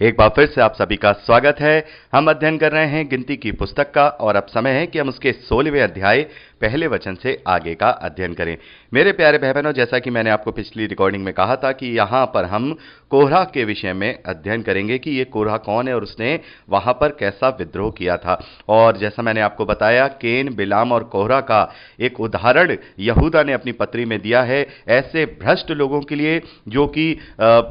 एक बार फिर से आप सभी का स्वागत है। हम अध्ययन कर रहे हैं गिनती की पुस्तक का और अब समय है कि हम उसके 16वें अध्याय पहले वचन से आगे का अध्ययन करें। मेरे प्यारे भाई बहनों, जैसा कि मैंने आपको पिछली रिकॉर्डिंग में कहा था कि यहाँ पर हम कोरह के विषय में अध्ययन करेंगे कि ये कोरह कौन है और उसने वहां पर कैसा विद्रोह किया था। और जैसा मैंने आपको बताया, केन, बिलाम और कोरह का एक उदाहरण यहूदा ने अपनी पत्री में दिया है ऐसे भ्रष्ट लोगों के लिए जो कि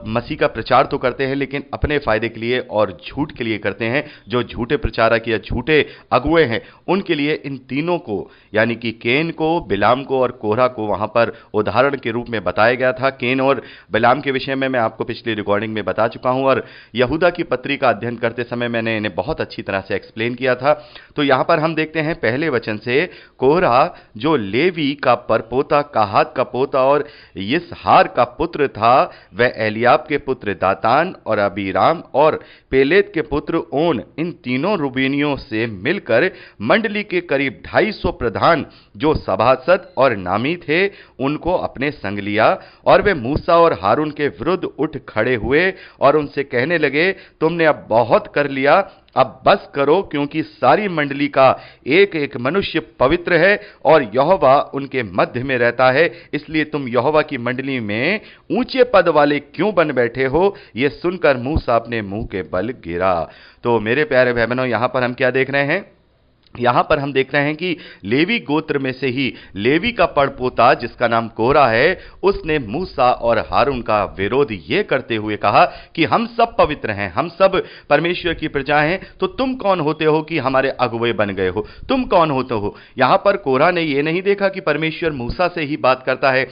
मसीह का प्रचार तो करते हैं लेकिन अपने फायदे के लिए और झूठ के लिए करते हैं। जो झूठे प्रचारक या झूठे अगुए हैं उनके लिए इन तीनों को, यानी कि केन को, बिलाम को और कोरह को वहां पर उदाहरण के रूप में बताया गया था। केन और बिलाम के विषय में मैं आपको पिछली रिकॉर्डिंग में बता चुका हूं और यहूदा की पत्री का अध्ययन करते समय मैंने इन्हें बहुत अच्छी तरह से एक्सप्लेन किया था। तो यहां पर हम देखते हैं पहले वचन से, कोरह जो लेवी का परपोता, काहात का पोता और यिसहार का पुत्र था, वह एलियाब के पुत्र दातान और अबीराम और पेलेत के पुत्र ओन, इन तीनों रूबेनियों से मिलकर मंडली के करीब 250 प्रधान जो सभासद और नामी थे उनको अपने संग लिया। और वे मूसा और हारून के विरुद्ध उठ खड़े हुए और उनसे कहने लगे, तुमने अब बहुत कर लिया, अब बस करो, क्योंकि सारी मंडली का एक एक मनुष्य पवित्र है और यहोवा उनके मध्य में रहता है। इसलिए तुम यहोवा की मंडली में ऊंचे पद वाले क्यों बन बैठे हो? यह सुनकर मूसा अपने मुंह के बल गिरा। तो मेरे प्यारे भाई बहनों, यहां पर हम क्या देख रहे हैं? यहां पर हम देख रहे हैं कि लेवी गोत्र में से ही लेवी का पड़पोता जिसका नाम कोरह है, उसने मूसा और हारून का विरोध यह करते हुए कहा कि हम सब पवित्र हैं, हम सब परमेश्वर की प्रजा हैं, तो तुम कौन होते हो कि हमारे अगुवे बन गए हो? तुम कौन होते हो? यहां पर कोरह ने यह नहीं देखा कि परमेश्वर मूसा से ही बात करता है।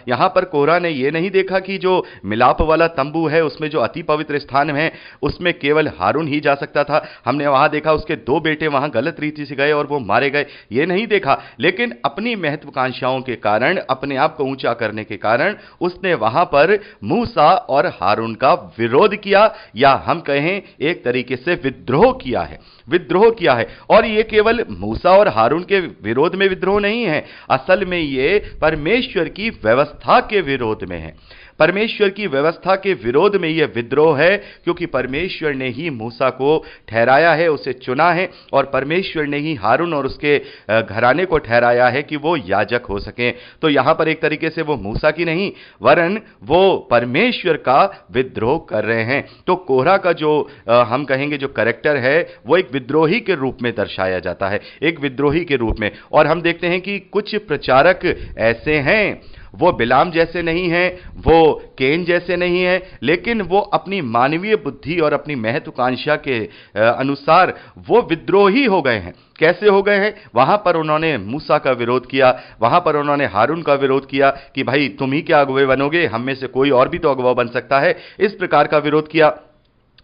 यहां पर कोरह ने यह नहीं देखा कि जो मिलाप वाला तंबू है उसमें जो अति पवित्र स्थान है उसमें केवल हारून ही जा सकता था। हमने वहां देखा उसके दो बेटे वहां गलत रीति से गए और वो मारे गए, ये नहीं देखा। लेकिन अपनी महत्वाकांक्षाओं के कारण, अपने आप को ऊंचा करने के कारण उसने वहां पर मूसा और हारून का विरोध किया, या हम कहें एक तरीके से विद्रोह किया है। विद्रोह किया है। और यह केवल मूसा और हारून के विरोध में विद्रोह नहीं है, असल में यह परमेश्वर की व्यवस्था के विरोध में है। परमेश्वर की व्यवस्था के विरोध में यह विद्रोह है, क्योंकि परमेश्वर ने ही मूसा को ठहराया है, उसे चुना है, और परमेश्वर ने ही हारून और उसके घराने को ठहराया है कि वो याजक हो सकें। तो यहां पर एक तरीके से वो मूसा की नहीं वरन वो परमेश्वर का विद्रोह कर रहे हैं। तो कोरह का जो हम कहेंगे जो कैरेक्टर है वो एक विद्रोही के रूप में दर्शाया जाता है, एक विद्रोही के रूप में। और हम देखते हैं कि कुछ प्रचारक ऐसे हैं, वो बिलाम जैसे नहीं हैं, वो केन जैसे नहीं हैं, लेकिन वो अपनी मानवीय बुद्धि और अपनी महत्वाकांक्षा के अनुसार वो विद्रोही हो गए हैं। कैसे हो गए हैं? वहां पर उन्होंने मूसा का विरोध किया, वहां पर उन्होंने हारून का विरोध किया कि भाई तुम ही क्या अगुवे बनोगे, हम में से कोई और भी तो अगुवा बन सकता है, इस प्रकार का विरोध किया।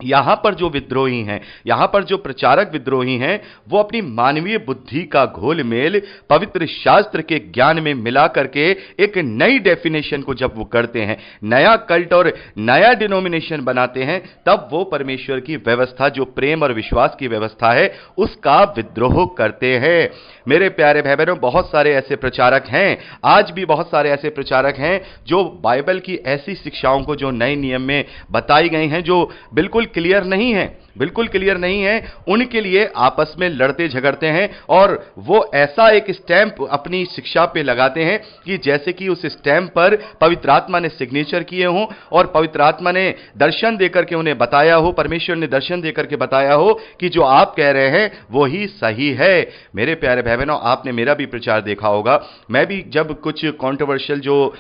यहां पर जो विद्रोही हैं, यहां पर जो प्रचारक विद्रोही हैं, वो अपनी मानवीय बुद्धि का घोलमेल पवित्र शास्त्र के ज्ञान में मिला करके एक नई डेफिनेशन को जब वो करते हैं, नया कल्ट और नया डिनोमिनेशन बनाते हैं, तब वो परमेश्वर की व्यवस्था, जो प्रेम और विश्वास की व्यवस्था है, उसका विद्रोह करते हैं। मेरे प्यारे भाई बहनों, बहुत सारे ऐसे प्रचारक हैं, आज भी बहुत सारे ऐसे प्रचारक हैं जो बाइबल की ऐसी शिक्षाओं को जो नए नियम में बताई गई हैं, जो बिल्कुल क्लियर नहीं है, बिल्कुल क्लियर नहीं है, उनके लिए आपस में लड़ते झगड़ते हैं और वो ऐसा एक स्टैंप अपनी शिक्षा पे लगाते हैं कि जैसे कि उस स्टैंप पर पवित्र आत्मा ने सिग्नेचर किए हों और पवित्र आत्मा ने दर्शन देकर के उन्हें बताया हो, परमेश्वर ने दर्शन देकर के बताया हो कि जो आप कह रहे हैं वो ही सही है। मेरे प्यारे भाई बहनों, आपने मेरा भी प्रचार देखा होगा, मैं भी जब कुछ कॉन्ट्रोवर्शियल जो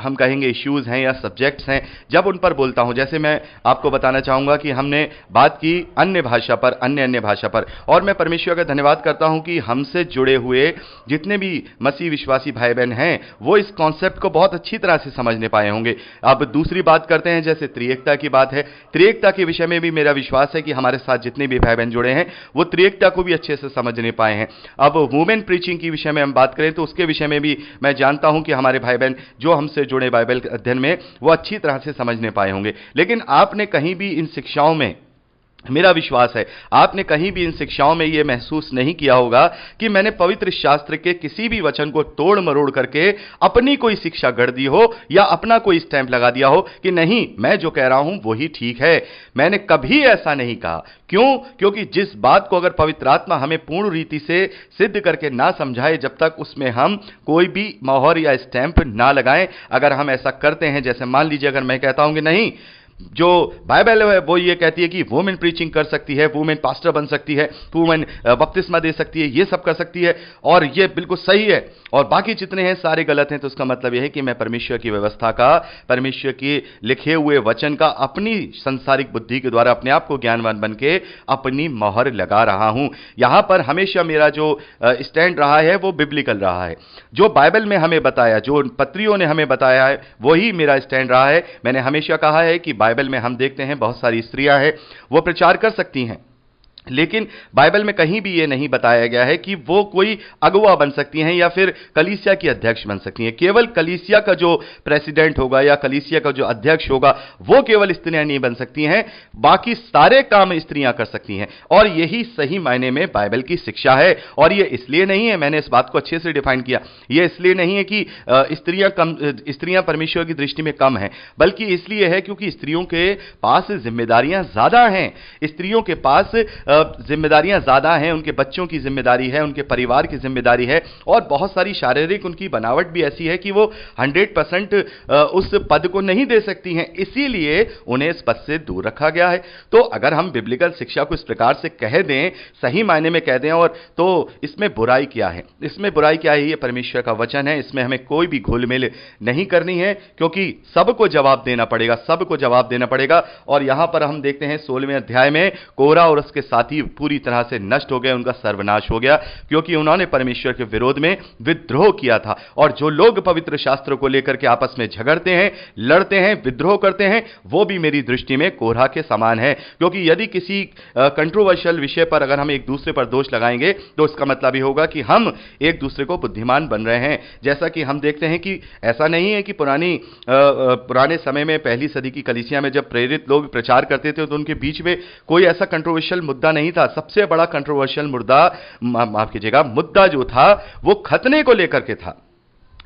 हम कहेंगे इश्यूज हैं या सब्जेक्ट्स हैं, जब उन पर बोलता हूं, जैसे मैं आपको बताना चाहूंगा कि हमने बात की अन्य भाषा पर, अन्य भाषा पर, और मैं परमेश्वर का धन्यवाद करता हूं कि हमसे जुड़े हुए जितने भी मसीह विश्वासी भाई बहन हैं वो इस कॉन्सेप्ट को बहुत अच्छी तरह से समझने पाए होंगे। अब दूसरी बात करते हैं, जैसे त्रिएकता की बात है, त्रिएकता के विषय में भी मेरा विश्वास है कि हमारे साथ जितने भी भाई बहन जुड़े हैं वो त्रिएकता को भी अच्छे से समझने पाए हैं। अब वुमेन प्रीचिंग की विषय में हम बात करें तो उसके विषय में भी मैं जानता हूं कि हमारे भाई बहन जो हमसे जुड़े बाइबल अध्ययन में वो अच्छी तरह से समझने पाए होंगे। लेकिन आपने कहीं भी इन शिक्षाओं में मेरा विश्वास है आपने कहीं भी इन शिक्षाओं में यह महसूस नहीं किया होगा कि मैंने पवित्र शास्त्र के किसी भी वचन को तोड़ मरोड़ करके अपनी कोई शिक्षा गढ़ दी हो या अपना कोई स्टैंप लगा दिया हो कि नहीं, मैं जो कह रहा हूं वही ठीक है। मैंने कभी ऐसा नहीं कहा। क्यों? क्योंकि जिस बात को अगर पवित्र आत्मा हमें पूर्ण रीति से सिद्ध करके ना समझाए, जब तक उसमें हम कोई भी मोहर या स्टैंप ना लगाएं, अगर हम ऐसा करते हैं, जैसे मान लीजिए अगर मैं कहता हूं कि नहीं, जो बाइबल है वो ये कहती है कि वुमेन प्रीचिंग कर सकती है, वुमेन पास्टर बन सकती है, वुमेन बपतिस्मा दे सकती है, ये सब कर सकती है और ये बिल्कुल सही है, और बाकी जितने हैं सारे गलत हैं, तो उसका मतलब यह है कि मैं परमेश्वर की व्यवस्था का, परमेश्वर के लिखे हुए वचन का अपनी संसारिक बुद्धि के द्वारा अपने आप को ज्ञानवान बन के अपनी मोहर लगा रहा हूं। यहां पर हमेशा मेरा जो स्टैंड रहा है वो बिब्लिकल रहा है। जो बाइबल में हमें बताया, जो पत्रियों ने हमें बताया है, वही मेरा स्टैंड रहा है। मैंने हमेशा कहा है कि बाइबल में हम देखते हैं बहुत सारी स्त्रियां हैं, वो प्रचार कर सकती हैं, लेकिन बाइबल में कहीं भी यह नहीं बताया गया है कि वो कोई अगुवा बन सकती हैं या फिर कलीसिया की अध्यक्ष बन सकती हैं। केवल कलीसिया का जो प्रेसिडेंट होगा या कलीसिया का जो अध्यक्ष होगा वो केवल स्त्रियां नहीं बन सकती हैं, बाकी सारे काम स्त्रियां कर सकती हैं। और यही सही मायने में बाइबल की शिक्षा है। और यह इसलिए नहीं है, मैंने इस बात को अच्छे से डिफाइन किया, यह इसलिए नहीं है कि स्त्रियां परमेश्वर की दृष्टि में कम हैं, बल्कि इसलिए है क्योंकि स्त्रियों के पास जिम्मेदारियां ज्यादा हैं। स्त्रियों के पास जिम्मेदारियां ज्यादा हैं, उनके बच्चों की जिम्मेदारी है, उनके परिवार की जिम्मेदारी है, और बहुत सारी शारीरिक उनकी बनावट भी ऐसी है कि वो 100% उस पद को नहीं दे सकती हैं, इसीलिए उन्हें इस पद से दूर रखा गया है। तो अगर हम बिब्लिकल शिक्षा को इस प्रकार से कह दें, सही मायने में कह दें, और तो इसमें बुराई क्या है? इसमें बुराई क्या है? ये परमेश्वर का वचन है, इसमें हमें कोई भी घुलमिल नहीं करनी है, क्योंकि सबको जवाब देना पड़ेगा, सबको जवाब देना पड़ेगा। और यहां पर हम देखते हैं 16वें अध्याय में कोरह और उसके साथी पूरी तरह से नष्ट हो गए, उनका सर्वनाश हो गया, क्योंकि उन्होंने परमेश्वर के विरोध में विद्रोह किया था। और जो लोग पवित्र शास्त्र को लेकर के आपस में झगड़ते हैं, लड़ते हैं, विद्रोह करते हैं, वो भी मेरी दृष्टि में कोरह के समान है। क्योंकि यदि किसी कंट्रोवर्शियल विषय पर अगर हम एक दूसरे पर दोष लगाएंगे, तो इसका मतलब ये होगा कि हम एक दूसरे को बुद्धिमान बन रहे हैं। जैसा कि हम देखते हैं कि ऐसा नहीं है कि पुराने समय में पहली सदी की कलीसिया में जब प्रेरित लोग प्रचार करते थे तो उनके बीच में कोई ऐसा कंट्रोवर्शियल मुद्दा नहीं था। सबसे बड़ा कंट्रोवर्शियल मुद्दा जो था वो खतने को लेकर के था।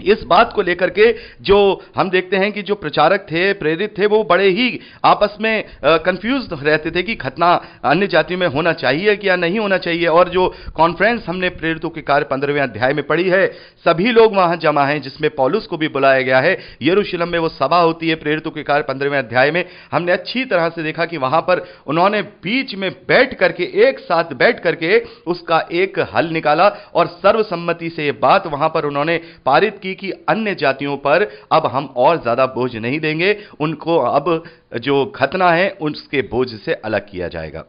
इस बात को लेकर के जो हम देखते हैं कि जो प्रचारक थे, प्रेरित थे, वो बड़े ही आपस में कंफ्यूज रहते थे कि खतना अन्य जातियों में होना चाहिए कि या नहीं होना चाहिए। और जो कॉन्फ्रेंस हमने प्रेरितों के कार्य 15वें अध्याय में पढ़ी है, सभी लोग वहां जमा हैं, जिसमें पौलुस को भी बुलाया गया है। यरूशलेम में वो सभा होती है प्रेरितों के कार्य 15वें अध्याय में। हमने अच्छी तरह से देखा कि वहां पर उन्होंने बीच में बैठ करके, एक साथ बैठ करके उसका एक हल निकाला, और सर्वसम्मति से ये बात वहां पर उन्होंने पारित की कि अन्य जातियों पर अब हम और ज्यादा बोझ नहीं देंगे, उनको अब जो खतना है उसके बोझ से अलग किया जाएगा,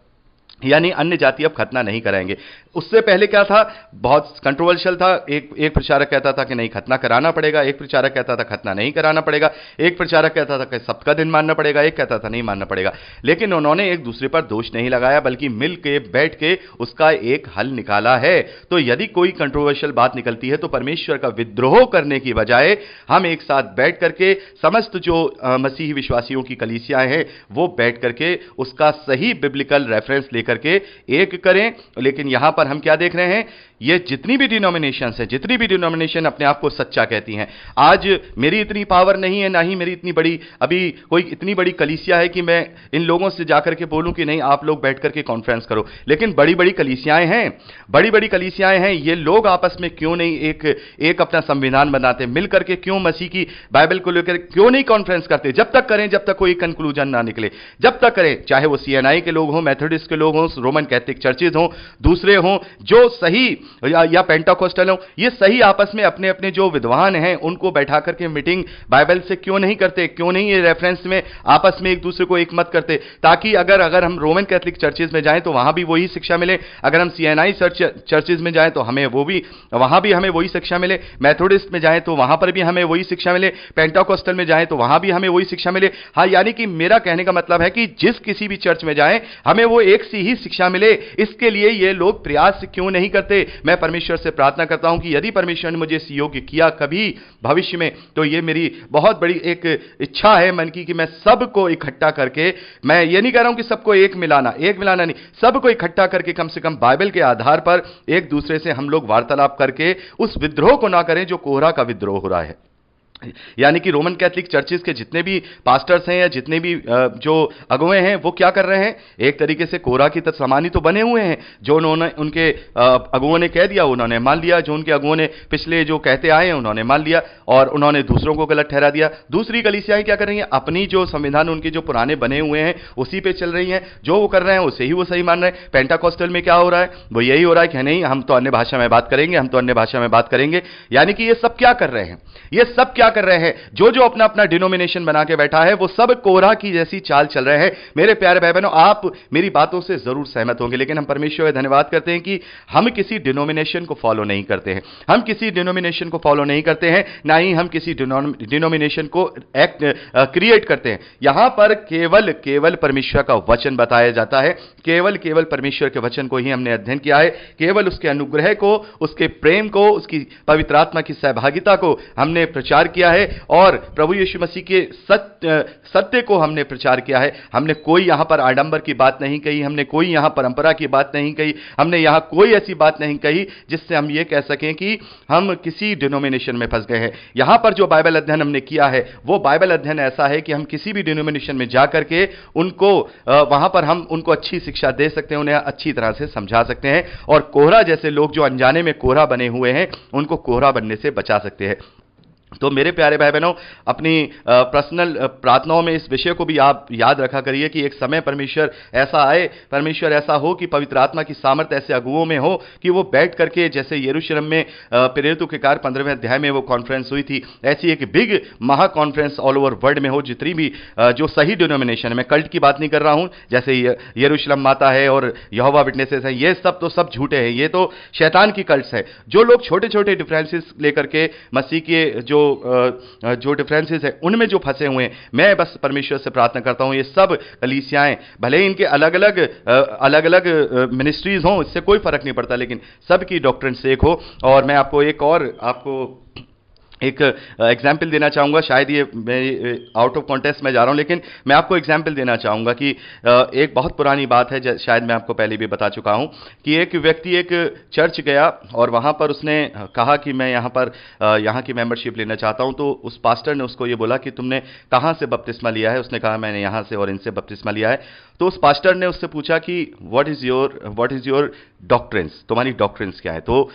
यानी अन्य जाति अब खतना नहीं कराएंगे। उससे पहले क्या था? बहुत कंट्रोवर्शियल था। एक प्रचारक कहता था कि नहीं, खतना कराना पड़ेगा, एक प्रचारक कहता था खतना नहीं कराना पड़ेगा, एक प्रचारक कहता था कि सप्ताह का दिन मानना पड़ेगा, एक कहता था नहीं मानना पड़ेगा। लेकिन उन्होंने एक दूसरे पर दोष नहीं लगाया, बल्कि मिल के बैठ के उसका एक हल निकाला है। तो यदि कोई कंट्रोवर्शियल बात निकलती है तो परमेश्वर का विद्रोह करने की बजाय हम एक साथ बैठ करके समस्त जो मसीही विश्वासियों की कलीसियाएं हैं वो बैठ करके उसका सही बिब्लिकल रेफरेंस लेकर करके एक करें। लेकिन यहां पर हम क्या देख रहे हैं? ये जितनी भी डिनोमिनेशंस हैं, जितनी भी डिनोमिनेशन अपने आप को सच्चा कहती हैं, आज मेरी इतनी पावर नहीं है, ना ही मेरी इतनी बड़ी अभी कोई इतनी बड़ी कलीसिया है कि मैं इन लोगों से जाकर के बोलूं कि नहीं आप लोग बैठ करके कॉन्फ्रेंस करो। लेकिन बड़ी बड़ी कलीसियाएं हैं, बड़ी बड़ी कलीसियाएं हैं, ये लोग आपस में क्यों नहीं एक अपना संविधान बनाते, मिलकर के क्यों मसीह की बाइबल को लेकर क्यों नहीं कॉन्फ्रेंस करते? जब तक करें जब तक कोई कंक्लूजन ना निकले, जब तक करें, चाहे वो CNI के लोग हों, मेथोडिस्ट के लोग हों, रोमन कैथोलिक चर्चेज हों, दूसरे हों, जो सही या पेंटाकोस्टल हों, ये सही आपस में अपने अपने जो विद्वान हैं उनको बैठा करके मीटिंग बाइबल से क्यों नहीं करते? क्यों नहीं ये रेफरेंस में आपस में एक दूसरे को एक मत करते? ताकि अगर हम रोमन कैथोलिक चर्चेज में जाएं तो वहां भी वही शिक्षा मिले, अगर हम CNI चर्चेज में जाएं तो हमें वहां भी हमें वही शिक्षा मिले, मेथोडिस्ट में जाएं तो वहां पर भी हमें वही शिक्षा मिले, पेंटाकोस्टल में जाएं तो वहां भी हमें वही शिक्षा मिले। हाँ, यानी कि मेरा कहने का मतलब है कि जिस किसी भी चर्च में जाएं हमें वो एक सी ही शिक्षा मिले। इसके लिए ये लोग प्रयास क्यों नहीं करते? मैं परमेश्वर से प्रार्थना करता हूं कि यदि परमेश्वर ने मुझे इस योग्य किया कभी भविष्य में, तो ये मेरी बहुत बड़ी एक इच्छा है मन की कि मैं सबको इकट्ठा करके, मैं ये नहीं कह रहा हूं कि सबको एक मिलाना नहीं, सबको इकट्ठा करके कम से कम बाइबल के आधार पर एक दूसरे से हम लोग वार्तालाप करके उस विद्रोह को ना करें जो कोरह का विद्रोह हो रहा है। यानी कि रोमन कैथोलिक चर्चेस के जितने भी पास्टर्स हैं या जितने भी जो अगुवे हैं वो क्या कर रहे हैं, एक तरीके से कोरह की तरह समानी तो बने हुए हैं। जो उन्होंने उनके अगुओं ने कह दिया उन्होंने मान लिया, जो उनके अगुओं ने पिछले जो कहते आए हैं उन्होंने मान लिया और उन्होंने दूसरों को गलत ठहरा दिया। दूसरी कलीसियाएं क्या कर रही हैं, अपनी जो संविधान उनके जो पुराने बने हुए हैं उसी पे चल रही हैं, जो वो कर रहे हैं उसे ही वो सही मान रहे हैं। पेंटाकोस्टल में क्या हो रहा है, वो यही हो रहा है कि नहीं हम तो अन्य भाषा में बात करेंगे, हम तो अन्य भाषा में बात करेंगे। यानी कि ये सब क्या कर रहे हैं, ये सब क्या कर रहे हैं, जो जो अपना अपना डिनोमिनेशन बना के बैठा है वो सब कोरह की जैसी चाल चल रहे हैं। मेरे प्यारे भाई बहनों, आप मेरी बातों से जरूर सहमत होंगे, लेकिन हम परमेश्वर का धन्यवाद करते हैं कि हम किसी डिनोमिनेशन को फॉलो नहीं करते हैं, हम किसी डिनोमिनेशन को फॉलो नहीं करते हैं, ना ही हम किसी डिनोमिनेशन को क्रिएट करते हैं। यहां पर केवल केवल परमेश्वर का वचन बताया जाता है, केवल केवल परमेश्वर के वचन को ही हमने अध्ययन किया है, केवल उसके अनुग्रह को, उसके प्रेम को, उसकी पवित्र आत्मा की सहभागिता को हमने प्रचार किया है और प्रभु यीशु मसीह के सत्य को हमने प्रचार किया है। हमने कोई यहां पर आडंबर की बात नहीं कही, हमने कोई यहां परंपरा की बात नहीं कही, हमने यहां कोई ऐसी बात नहीं कही जिससे हम ये कह सकें कि हम किसी डिनोमिनेशन में फंस गए हैं। यहां पर जो बाइबल अध्ययन हमने किया है वो बाइबल अध्ययन ऐसा है कि हम किसी भी डिनोमिनेशन में जाकर के उनको वहां पर हम उनको अच्छी शिक्षा दे सकते हैं, उन्हें अच्छी तरह से समझा सकते हैं और कोरह जैसे लोग जो अनजाने में कोरह बने हुए हैं उनको कोरह बनने से बचा सकते हैं। तो मेरे प्यारे भाई बहनों, अपनी पर्सनल प्रार्थनाओं में इस विषय को भी आप याद रखा करिए कि एक समय परमेश्वर ऐसा आए, परमेश्वर ऐसा हो कि पवित्र आत्मा की सामर्थ ऐसे अगुओं में हो कि वो बैठ करके, जैसे यरूशलेम में प्रेरितों के कार्य 15वें अध्याय में वो कॉन्फ्रेंस हुई थी, ऐसी एक बिग महा कॉन्फ्रेंस ऑल ओवर वर्ल्ड में हो, जितनी भी जो सही डिनोमिनेशन है, मैं कल्ट की बात नहीं कर रहा हूं, जैसे यरूशलेम माता है और यहोवा विटनेसेस है, ये सब तो सब झूठे हैं, ये तो शैतान की कल्ट्स है। जो लोग छोटे छोटे डिफरेंसेस लेकर के मसीह के जो डिफरेंसेस है उनमें जो फंसे हुए हैं, मैं बस परमेश्वर से प्रार्थना करता हूं ये सब कलीसियाएं, भले ही इनके अलग अलग मिनिस्ट्रीज हों, इससे कोई फर्क नहीं पड़ता, लेकिन सबकी डॉक्ट्रिन से एक हो। और मैं आपको एक एग्जाम्पल देना चाहूंगा, शायद ये मैं आउट ऑफ कॉन्टेक्स्ट में जा रहा हूं, लेकिन मैं आपको एग्जाम्पल देना चाहूंगा कि एक बहुत पुरानी बात है, शायद मैं आपको पहले भी बता चुका हूं कि एक व्यक्ति एक चर्च गया और वहां पर उसने कहा कि मैं यहाँ की मेंबरशिप लेना चाहता हूं। तो उस पास्टर ने उसको ये बोला कि तुमने कहां से बपतिस्मा लिया है? उसने कहा मैंने यहां से और इनसे बपतिस्मा लिया है। तो उस पास्टर ने उससे पूछा कि व्हाट इज योर डॉक्ट्रिन्स, तुम्हारी डॉक्ट्रिन्स क्या है? तो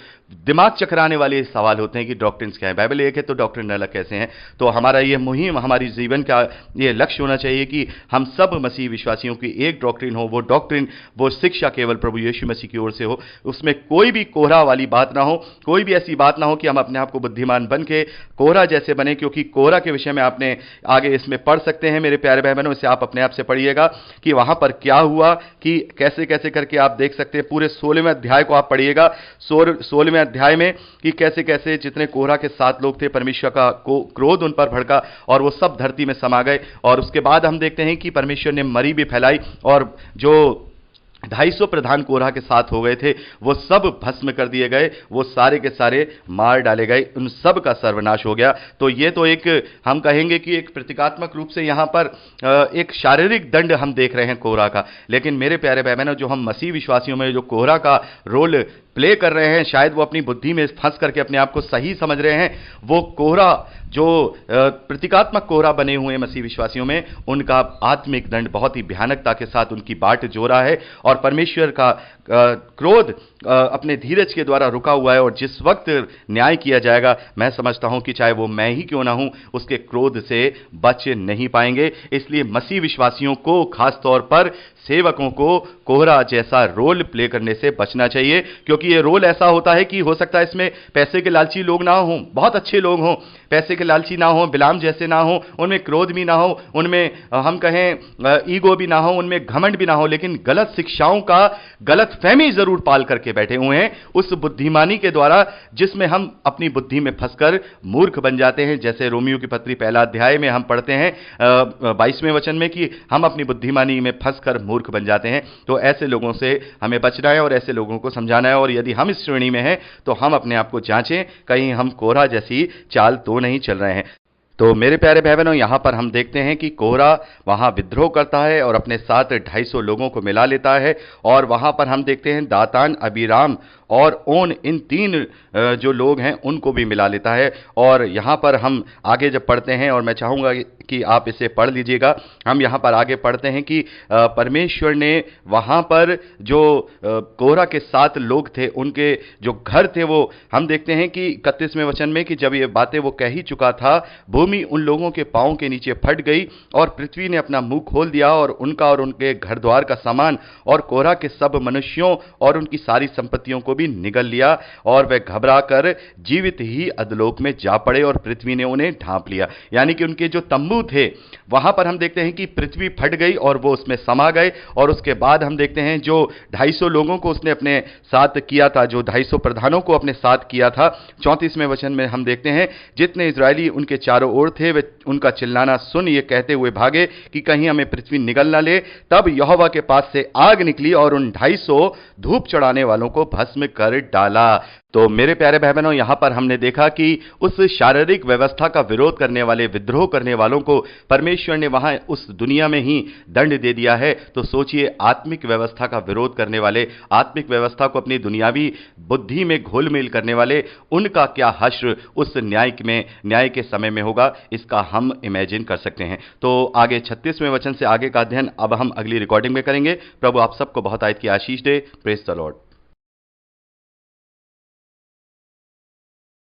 दिमाग चकराने वाले सवाल होते हैं कि डॉक्ट्रिन्स क्या है, बाइबल एक है तो डॉक्ट्रिन अलग कैसे हैं? तो हमारा ये मुहिम, हमारी जीवन का ये लक्ष्य होना चाहिए कि हम सब मसीह विश्वासियों की एक डॉक्ट्रिन हो, वो डॉक्ट्रिन, वो शिक्षा केवल प्रभु यीशु मसीह की ओर से हो, उसमें कोई भी कोहरा वाली बात ना हो, कोई भी ऐसी बात ना हो कि हम अपने आप को बुद्धिमान बन के कोहरा जैसे बने, क्योंकि कोहरा के विषय में आपने आगे इसमें पढ़ सकते हैं मेरे प्यारे भाई बहनों, इसे आप अपने आप से पढ़िएगा कि वहां पर क्या हुआ, कि कैसे कैसे करके आप देख सकते हैं। पूरे 16वें अध्याय को आप पढ़िएगा, 16वें अध्याय में कि कैसे कैसे जितने कोरह के 7 लोग थे, परमेश्वर का क्रोध उन पर भड़का और वो सब धरती में समा गए। और उसके बाद हम देखते हैं कि परमेश्वर ने मरी भी फैलाई और जो 250 प्रधान कोरह के साथ हो गए थे वो सब भस्म कर दिए गए, वो सारे के सारे मार डाले गए, उन सब का सर्वनाश हो गया। तो ये तो एक हम कहेंगे कि एक प्रतीकात्मक रूप से यहां पर एक शारीरिक दंड हम देख रहे हैं कोरह का। लेकिन मेरे प्यारे भाई बहनों, जो हम मसीह विश्वासियों में जो कोरह का रोल प्ले कर रहे हैं, शायद वो अपनी बुद्धि में फंस करके अपने आप को सही समझ रहे हैं, वो कोहरा जो प्रतीकात्मक कोहरा बने हुए मसीह विश्वासियों में, उनका आत्मिक दंड बहुत ही भयानकता के साथ उनकी बाट जोरा है और परमेश्वर का क्रोध अपने धीरज के द्वारा रुका हुआ है। और जिस वक्त न्याय किया जाएगा, मैं समझता हूं कि चाहे वो मैं ही क्यों ना हूं, उसके क्रोध से बच नहीं पाएंगे। इसलिए मसीह विश्वासियों को, खास तौर पर सेवकों को, कोहरा जैसा रोल प्ले करने से बचना चाहिए, क्योंकि ये रोल ऐसा होता है कि हो सकता है इसमें पैसे के लालची लोग ना हों, बहुत अच्छे लोग हों, पैसे के लालची ना हो, बिलाम जैसे ना हो, उनमें क्रोध भी ना हो, उनमें हम कहें ईगो भी ना हो, उनमें घमंड भी ना हो, लेकिन गलत शिक्षाओं का गलत फहमी जरूर पाल करके बैठे हुए हैं उस बुद्धिमानी के द्वारा, जिसमें हम अपनी बुद्धि में फंसकर मूर्ख बन जाते हैं। जैसे रोमियो की पत्री 1 अध्याय में हम पढ़ते हैं 22वें वचन में कि हम अपनी बुद्धिमानी में फंसकर मूर्ख बन जाते हैं। तो ऐसे लोगों से हमें बचना है और ऐसे लोगों को समझाना है। और यदि हम इस श्रेणी में हैं तो हम अपने आप को जांचें, कहीं हम कोरह जैसी चाल तो नहीं चल रहे हैं। तो मेरे प्यारे भाई बहनों, यहां पर हम देखते हैं कि कोरह वहां विद्रोह करता है और अपने साथ 250 लोगों को मिला लेता है, और वहां पर हम देखते हैं दातान, अबीराम और ओन, इन 3 जो लोग हैं उनको भी मिला लेता है। और यहां पर हम आगे जब पढ़ते हैं, और मैं चाहूंगा कि आप इसे पढ़ लीजिएगा, हम यहां पर आगे पढ़ते हैं कि परमेश्वर ने वहां पर जो कोरह के 7 लोग थे, उनके जो घर थे, वो हम देखते हैं कि 31वें वचन में कि जब ये बातें वो कह ही चुका था, भूमि उन लोगों के पांवों के नीचे फट गई और पृथ्वी ने अपना मुंह खोल दिया, और उनका और उनके घर द्वार का सामान और कोरह के सब मनुष्यों और उनकी सारी संपत्तियों को भी निगल लिया, और वे घबरा कर जीवित ही अधलोक में जा पड़े और पृथ्वी ने उन्हें ढांप लिया। यानी कि उनके जो तंबू थे वहां पर हम देखते हैं कि पृथ्वी फट गई और वो उसमें समा गए। और उसके बाद हम देखते हैं जो 250 लोगों को उसने अपने साथ किया था, जो 250 प्रधानों को अपने साथ किया था, 34वें वचन में हम देखते हैं जितने इजरायली उनके चारों ओर थे वे उनका चिल्लाना सुन ये कहते हुए भागे कि कहीं हमें पृथ्वी निगल ना ले। तब यहोवा के पास से आग निकली और उन 250 धूप चढ़ाने वालों को भस्म कर डाला। तो मेरे प्यारे भाई बहनों, यहां पर हमने देखा कि उस शारीरिक व्यवस्था का विरोध करने वाले, विद्रोह करने वालों को परमेश्वर ने वहां उस दुनिया में ही दंड दे दिया है। तो सोचिए, आत्मिक व्यवस्था का विरोध करने वाले, आत्मिक व्यवस्था को अपनी दुनियावी बुद्धि में घोलमेल करने वाले, उनका क्या हश्र उस न्याय के समय में होगा, इसका हम इमेजिन कर सकते हैं। तो आगे 36वें वचन से आगे का अध्ययन अब हम अगली रिकॉर्डिंग में करेंगे। प्रभु आप सबको बहुत आयत की आशीष दे। Praise the Lord.